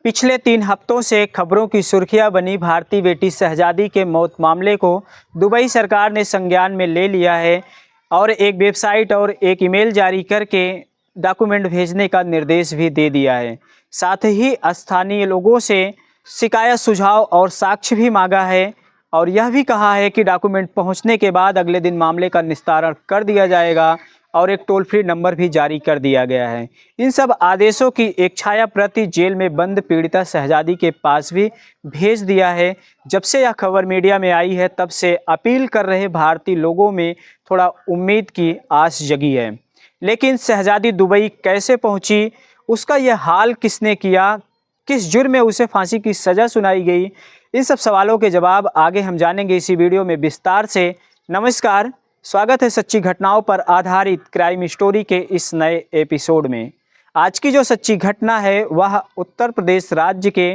पिछले 3 हफ्तों से खबरों की सुर्खियां बनी भारतीय बेटी शहजादी के मौत मामले को दुबई सरकार ने संज्ञान में ले लिया है और एक वेबसाइट और एक ईमेल जारी करके डॉक्यूमेंट भेजने का निर्देश भी दे दिया है। साथ ही स्थानीय लोगों से शिकायत, सुझाव और साक्ष्य भी मांगा है और यह भी कहा है कि डॉक्यूमेंट पहुंचने के बाद अगले दिन मामले का निस्तारण कर दिया जाएगा और एक टोल फ्री नंबर भी जारी कर दिया गया है। इन सब आदेशों की एक छाया प्रति जेल में बंद पीड़िता शहजादी के पास भी भेज दिया है। जब से यह खबर मीडिया में आई है तब से अपील कर रहे भारतीय लोगों में थोड़ा उम्मीद की आस जगी है। लेकिन शहजादी दुबई कैसे पहुंची, उसका यह हाल किसने किया, किस जुर्म में उसे फांसी की सज़ा सुनाई गई, इन सब सवालों के जवाब आगे हम जानेंगे इसी वीडियो में विस्तार से। नमस्कार, स्वागत है सच्ची घटनाओं पर आधारित क्राइम स्टोरी के इस नए एपिसोड में। आज की जो सच्ची घटना है वह उत्तर प्रदेश राज्य के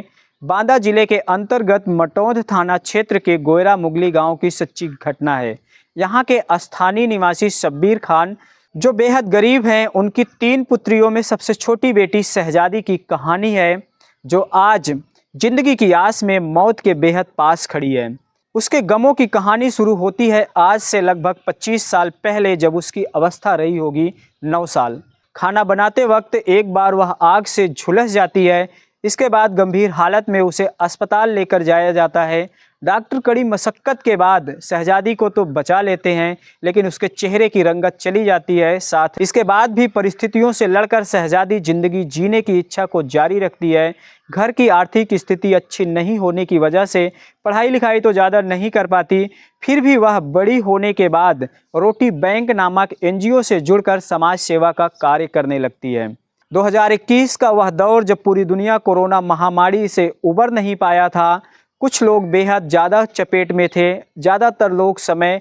बांदा जिले के अंतर्गत मटौंध थाना क्षेत्र के गोयरा मुगली गांव की सच्ची घटना है। यहां के स्थानीय निवासी शब्बीर खान जो बेहद गरीब हैं, उनकी 3 पुत्रियों में सबसे छोटी बेटी शहजादी की कहानी है, जो आज जिंदगी की आस में मौत के बेहद पास खड़ी है। उसके गमों की कहानी शुरू होती है आज से लगभग 25 साल पहले, जब उसकी अवस्था रही होगी 9 साल। खाना बनाते वक्त एक बार वह आग से झुलस जाती है। इसके बाद गंभीर हालत में उसे अस्पताल लेकर जाया जाता है। डॉक्टर कड़ी मशक्कत के बाद शहजादी को तो बचा लेते हैं, लेकिन उसके चेहरे की रंगत चली जाती है। साथ इसके बाद भी परिस्थितियों से लड़कर शहजादी जिंदगी जीने की इच्छा को जारी रखती है। घर की आर्थिक स्थिति अच्छी नहीं होने की वजह से पढ़ाई लिखाई तो ज़्यादा नहीं कर पाती, फिर भी वह बड़ी होने के बाद रोटी बैंक नामक NGO से जुड़कर समाज सेवा का कार्य करने लगती है। 2021 का वह दौर जब पूरी दुनिया कोरोना महामारी से उबर नहीं पाया था। कुछ लोग बेहद ज़्यादा चपेट में थे। ज़्यादातर लोग समय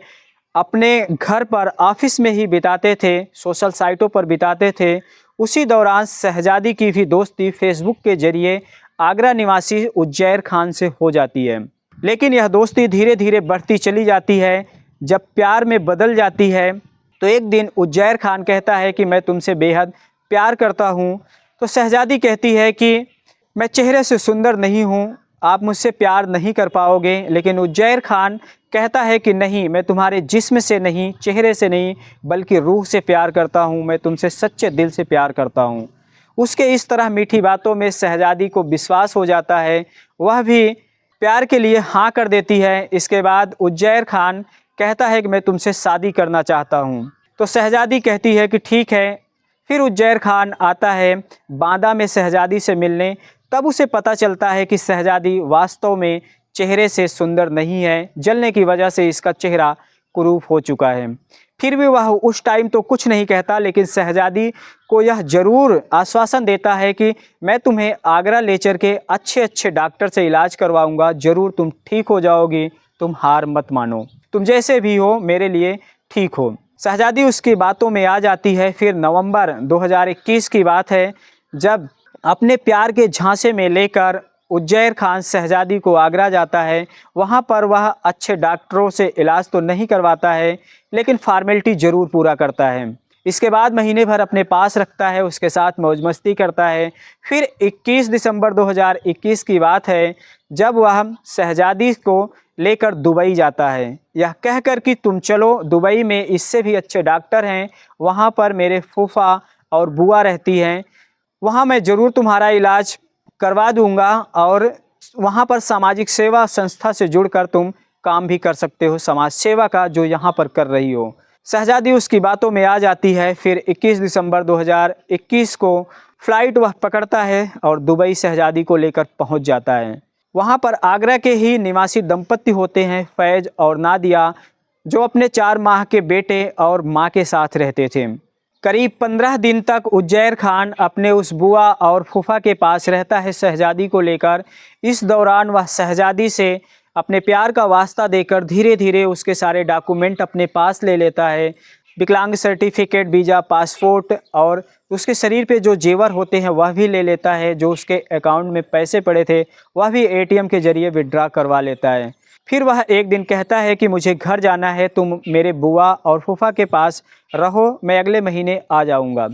अपने घर पर, ऑफिस में ही बिताते थे, सोशल साइटों पर बिताते थे। उसी दौरान शहजादी की भी दोस्ती फेसबुक के जरिए आगरा निवासी उज्जैर खान से हो जाती है। लेकिन यह दोस्ती धीरे धीरे बढ़ती चली जाती है। जब प्यार में बदल जाती है तो एक दिन उज्जैर खान कहता है कि मैं तुमसे बेहद प्यार करता हूँ। तो शहजादी कहती है कि मैं चेहरे से सुंदर नहीं हूँ, आप मुझसे प्यार नहीं कर पाओगे। लेकिन उज्जैर खान कहता है कि नहीं, मैं तुम्हारे जिस्म से नहीं, चेहरे से नहीं, बल्कि रूह से प्यार करता हूँ, मैं तुमसे सच्चे दिल से प्यार करता हूँ। उसके इस तरह मीठी बातों में शहजादी को विश्वास हो जाता है। वह भी प्यार के लिए हाँ कर देती है। इसके बाद उज्जैर खान कहता है कि मैं तुमसे शादी करना चाहता हूँ। तो शहजादी कहती है कि ठीक है। फिर उज्जैर खान आता है बांदा में शहजादी से मिलने। तब उसे पता चलता है कि शहजादी वास्तव में चेहरे से सुंदर नहीं है, जलने की वजह से इसका चेहरा कुरूप हो चुका है। फिर भी वह उस टाइम तो कुछ नहीं कहता, लेकिन शहजादी को यह जरूर आश्वासन देता है कि मैं तुम्हें आगरा ले चल के अच्छे डॉक्टर से इलाज करवाऊंगा, ज़रूर तुम ठीक हो जाओगी, तुम हार मत मानो, तुम जैसे भी हो मेरे लिए ठीक हो। शहजादी उसकी बातों में आ जाती है। फिर नवंबर 2021 की बात है, जब अपने प्यार के झांसे में लेकर उज्जैर खान शहजादी को आगरा जाता है। वहां पर वह अच्छे डॉक्टरों से इलाज तो नहीं करवाता है, लेकिन फॉर्मेलिटी ज़रूर पूरा करता है। इसके बाद महीने भर अपने पास रखता है, उसके साथ मौज मस्ती करता है। फिर 21 दिसंबर 2021 की बात है, जब वह शहजादी को लेकर दुबई जाता है, यह कहकर कि तुम चलो, दुबई में इससे भी अच्छे डॉक्टर हैं, वहाँ पर मेरे फूफा और बुआ रहती हैं, वहाँ मैं ज़रूर तुम्हारा इलाज करवा दूंगा और वहाँ पर सामाजिक सेवा संस्था से जुड़कर तुम काम भी कर सकते हो, समाज सेवा का, जो यहाँ पर कर रही हो। शहजादी उसकी बातों में आ जाती है। फिर 21 दिसंबर 2021 को फ्लाइट वह पकड़ता है और दुबई शहजादी को लेकर पहुँच जाता है। वहाँ पर आगरा के ही निवासी दंपति होते हैं, फैज़ और नादिया, जो अपने 4 माह के बेटे और माँ के साथ रहते थे। करीब 15 दिन तक उज्जैर खान अपने उस बुआ और फूफा के पास रहता है शहजादी को लेकर। इस दौरान वह शहजादी से अपने प्यार का वास्ता देकर धीरे धीरे उसके सारे डॉक्यूमेंट अपने पास ले लेता है। विकलांग सर्टिफिकेट, वीज़ा, पासपोर्ट और उसके शरीर पे जो जेवर होते हैं वह भी ले लेता है। जो उसके अकाउंट में पैसे पड़े थे वह भी ATM के ज़रिए विड्रा करवा लेता है। फिर वह एक दिन कहता है कि मुझे घर जाना है, तुम मेरे बुआ और फूफा के पास रहो, मैं अगले महीने आ जाऊंगा।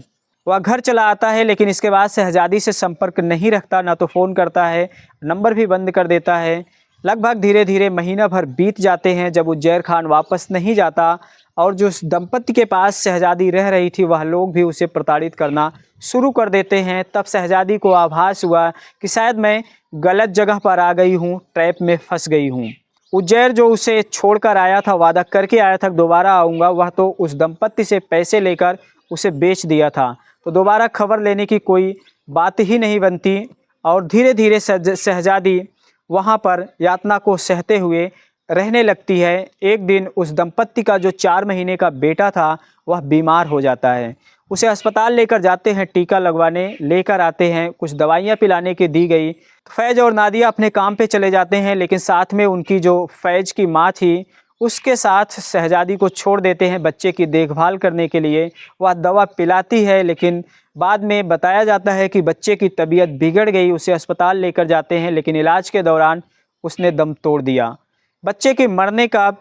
वह घर चला आता है, लेकिन इसके बाद शहजादी से संपर्क नहीं रखता, ना तो फ़ोन करता है, नंबर भी बंद कर देता है। लगभग धीरे धीरे महीना भर बीत जाते हैं जब उज्जैर खान वापस नहीं जाता और जो दंपति के पास शहजादी रह रही थी वह लोग भी उसे प्रताड़ित करना शुरू कर देते हैं। तब शहजादी को आभास हुआ कि शायद मैं गलत जगह पर आ गई हूँ, ट्रैप में फंस गई हूँ। उज्जैर जो उसे छोड़कर आया था, वादा करके आया था दोबारा आऊँगा, वह तो उस दंपति से पैसे लेकर उसे बेच दिया था। तो दोबारा खबर लेने की कोई बात ही नहीं बनती और धीरे धीरे शहजादी वहाँ पर यातना को सहते हुए रहने लगती है। एक दिन उस दंपति का जो 4 महीने का बेटा था वह बीमार हो जाता है। उसे अस्पताल लेकर जाते हैं, टीका लगवाने लेकर आते हैं, कुछ दवाइयाँ पिलाने की दी गई। फैज़ और नादिया अपने काम पे चले जाते हैं, लेकिन साथ में उनकी जो फैज़ की माँ थी उसके साथ शहजादी को छोड़ देते हैं बच्चे की देखभाल करने के लिए। वह दवा पिलाती है, लेकिन बाद में बताया जाता है कि बच्चे की तबीयत बिगड़ गई। उसे अस्पताल लेकर जाते हैं, लेकिन इलाज के दौरान उसने दम तोड़ दिया। बच्चे के मरने का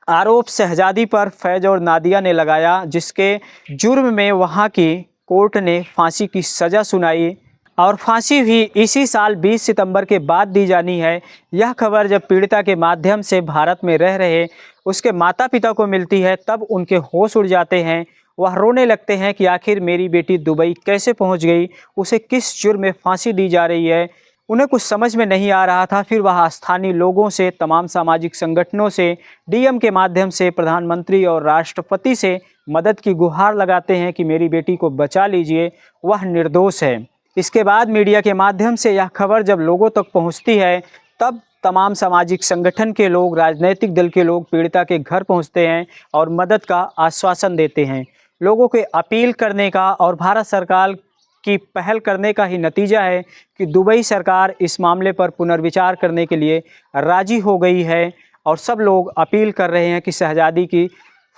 आरोप शहजादी पर फैज़ और नादिया ने लगाया, जिसके जुर्म में वहाँ की कोर्ट ने फांसी की सज़ा सुनाई और फांसी भी इसी साल 20 सितंबर के बाद दी जानी है। यह खबर जब पीड़िता के माध्यम से भारत में रह रहे उसके माता पिता को मिलती है तब उनके होश उड़ जाते हैं। वह रोने लगते हैं कि आखिर मेरी बेटी दुबई कैसे पहुंच गई, उसे किस जुर्म में फांसी दी जा रही है। उन्हें कुछ समझ में नहीं आ रहा था। फिर वह स्थानीय लोगों से, तमाम सामाजिक संगठनों से, डीएम के माध्यम से, प्रधानमंत्री और राष्ट्रपति से मदद की गुहार लगाते हैं कि मेरी बेटी को बचा लीजिए, वह निर्दोष है। इसके बाद मीडिया के माध्यम से यह खबर जब लोगों तक पहुंचती है तब तमाम सामाजिक संगठन के लोग, राजनीतिक दल के लोग पीड़िता के घर पहुंचते हैं और मदद का आश्वासन देते हैं। लोगों के अपील करने का और भारत सरकार की पहल करने का ही नतीजा है कि दुबई सरकार इस मामले पर पुनर्विचार करने के लिए राजी हो गई है और सब लोग अपील कर रहे हैं कि शहजादी की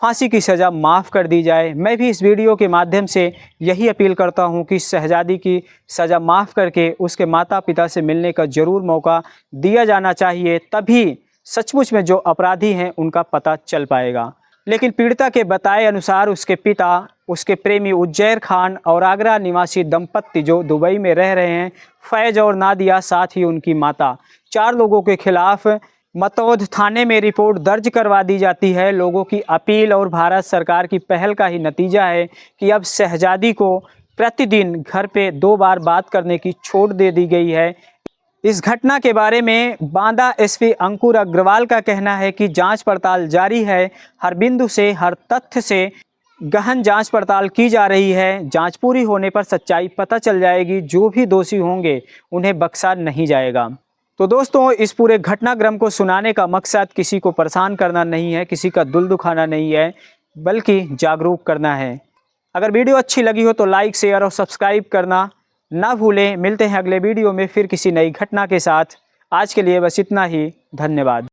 फांसी की सज़ा माफ़ कर दी जाए। मैं भी इस वीडियो के माध्यम से यही अपील करता हूं कि शहजादी की सज़ा माफ़ करके उसके माता पिता से मिलने का ज़रूर मौका दिया जाना चाहिए, तभी सचमुच में जो अपराधी हैं उनका पता चल पाएगा। लेकिन पीड़िता के बताए अनुसार उसके पिता, उसके प्रेमी उज्जैर खान और आगरा निवासी दंपत्ति जो दुबई में रह रहे हैं, फैज़ और नादिया, साथ ही उनकी माता, 4 लोगों के खिलाफ मतौद थाने में रिपोर्ट दर्ज करवा दी जाती है। लोगों की अपील और भारत सरकार की पहल का ही नतीजा है कि अब शहजादी को प्रतिदिन घर पे 2 बार बात करने की छूट दे दी गई है। इस घटना के बारे में बांदा एसपी अंकुर अग्रवाल का कहना है कि जांच पड़ताल जारी है, हर बिंदु से, हर तथ्य से गहन जांच पड़ताल की जा रही है। जांच पूरी होने पर सच्चाई पता चल जाएगी, जो भी दोषी होंगे उन्हें बख्शा नहीं जाएगा। तो दोस्तों, इस पूरे घटनाक्रम को सुनाने का मकसद किसी को परेशान करना नहीं है, किसी का दिल दुखाना नहीं है, बल्कि जागरूक करना है। अगर वीडियो अच्छी लगी हो तो लाइक, शेयर और सब्सक्राइब करना ना भूलें। मिलते हैं अगले वीडियो में फिर किसी नई घटना के साथ। आज के लिए बस इतना ही। धन्यवाद।